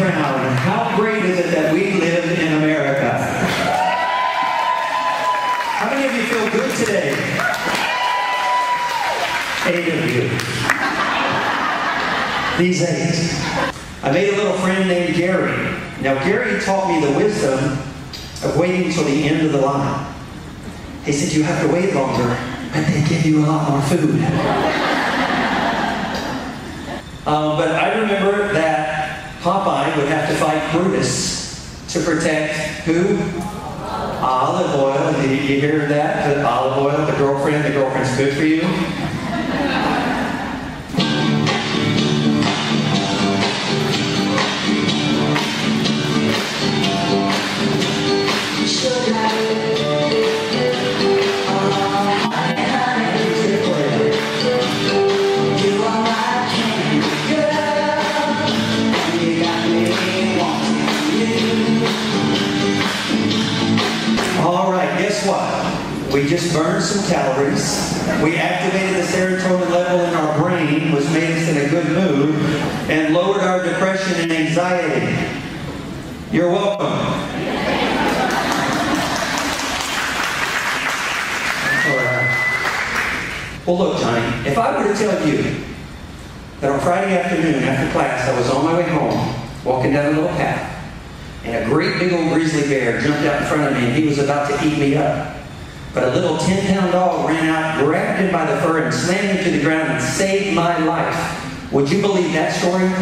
round. How great is it that we live in America? How many of you feel good today? 8 of you. These 8. I made a little friend named Gary. Now Gary taught me the wisdom of waiting till the end of the line. He said, you have to wait longer, but they give you a lot more food. But I remember that Popeye would have to fight Brutus to protect who? Olive oil. Did you hear that? The olive oil, the girlfriend's good for you. We just burned some calories. We activated the serotonin level in our brain, which made us in a good mood, and lowered our depression and anxiety. You're welcome. All right. Well, look, Johnny, if I were to tell you that on Friday afternoon after class, I was on my way home, walking down a little path, and a great big old grizzly bear jumped out in front of me, and he was about to eat me up. But a little 10-pound dog ran out, grabbed him by the fur, and slammed him to the ground and saved my life. Would you believe that story?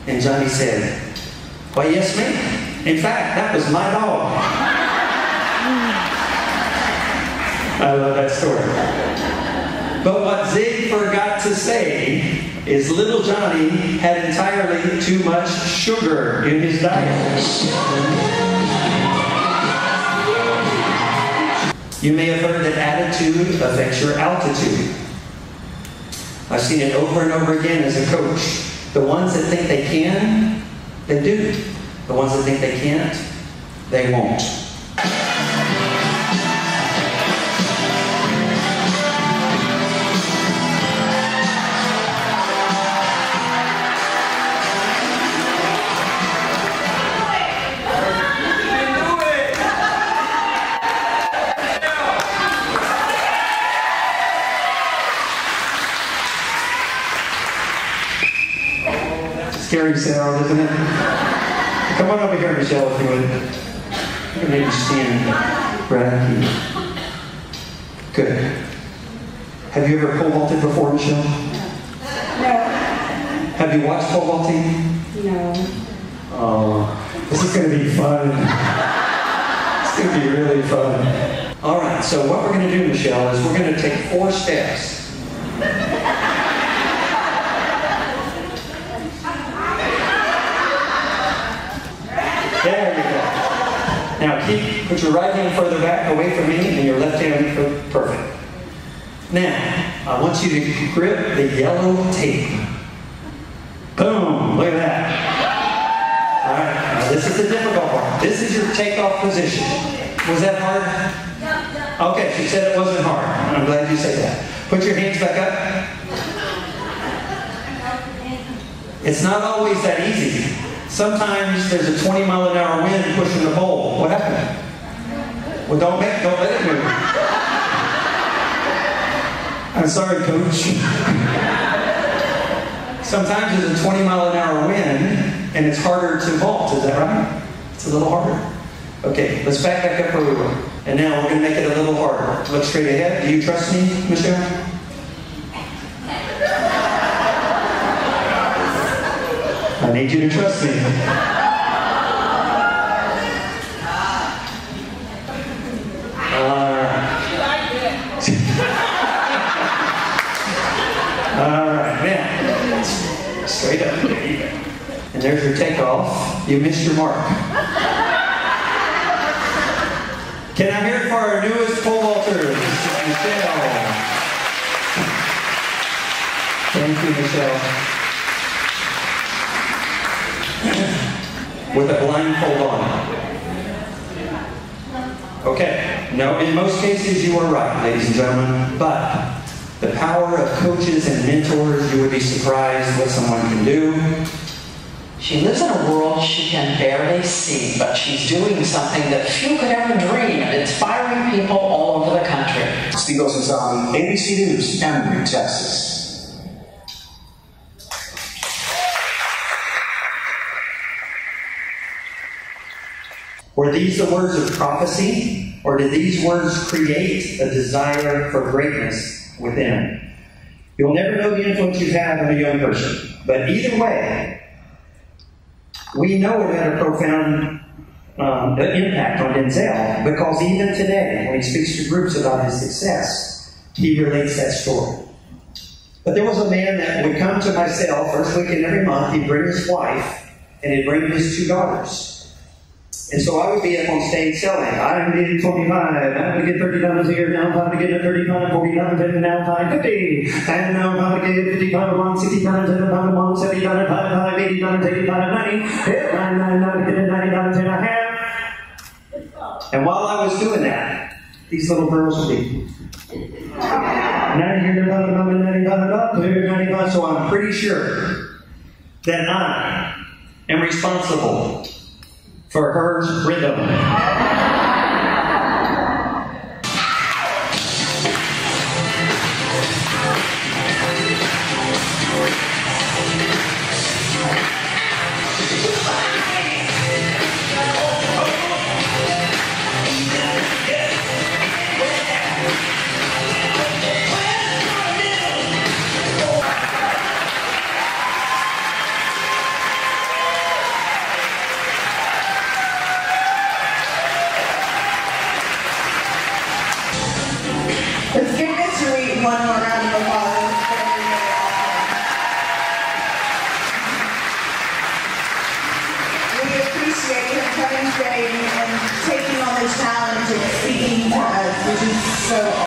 And Johnny said, why, yes, ma'am. In fact, that was my dog. I love that story. But what Zig forgot to say is little Johnny had entirely too much sugar in his diet. You may have heard that attitude affects your altitude. I've seen it over and over again as a coach. The ones that think they can, they do. The ones that think they can't, they won't. Scary sound, isn't it? Come on over here, Michelle, if you would. You can maybe stand right here. Good. Have you ever pole vaulted before, Michelle? No. Have you watched pole vaulting? No. Oh, this is going to be fun. It's going to be really fun. All right, so what we're going to do, Michelle, is we're going to take 4 steps. There you go. Now put your right hand further back away from me and your left hand, perfect. Now, I want you to grip the yellow tape. Boom, look at that. All right, now this is the difficult part. This is your takeoff position. Was that hard? Okay, she said it wasn't hard. I'm glad you said that. Put your hands back up. It's not always that easy. Sometimes there's a 20-mile-an-hour wind pushing the pole. What happened? Well, don't let it move. I'm sorry, Coach. Sometimes there's a 20-mile-an-hour wind, and it's harder to vault. Is that right? It's a little harder. Okay, let's back up where we were. And now we're going to make it a little harder. Look straight ahead. Do you trust me, Michelle? I need you to trust me. All right, now, straight up. There you go. And there's your takeoff. You missed your mark. Can I hear it for our newest pole vaulter, Michelle? Thank you, Michelle. With a blindfold on. Okay, now in most cases you are right, ladies and gentlemen, but the power of coaches and mentors, you would be surprised what someone can do. She lives in a world she can barely see, but she's doing something that few could ever dream of, inspiring people all over the country. Steve Olson's on ABC News, Emory, Texas. Were these the words of prophecy, or did these words create a desire for greatness within? You'll never know the influence you have on a young person, but either way, we know it had a profound impact on Denzel, because even today, when he speaks to groups about his success, he relates that story. But there was a man that would come to my cell first weekend every month. He'd bring his wife, and he'd bring his 2 daughters. And so I would be up on stage selling. I'm getting 25. I'm going to get $30 here. Now I'm about to get a 35, 49, and now 550. And now I'm about to get 55, 1, 65, 75, 1, 75, 55, 85, 85, 90. I'm about to get $90 and a half. And while I was doing that, these little girls would be 90 here, 95, so I'm pretty sure that I am responsible for her rhythm. Let's give Mystery one more round of applause. We appreciate him coming today and taking on the challenge of speaking to us, which is so awesome.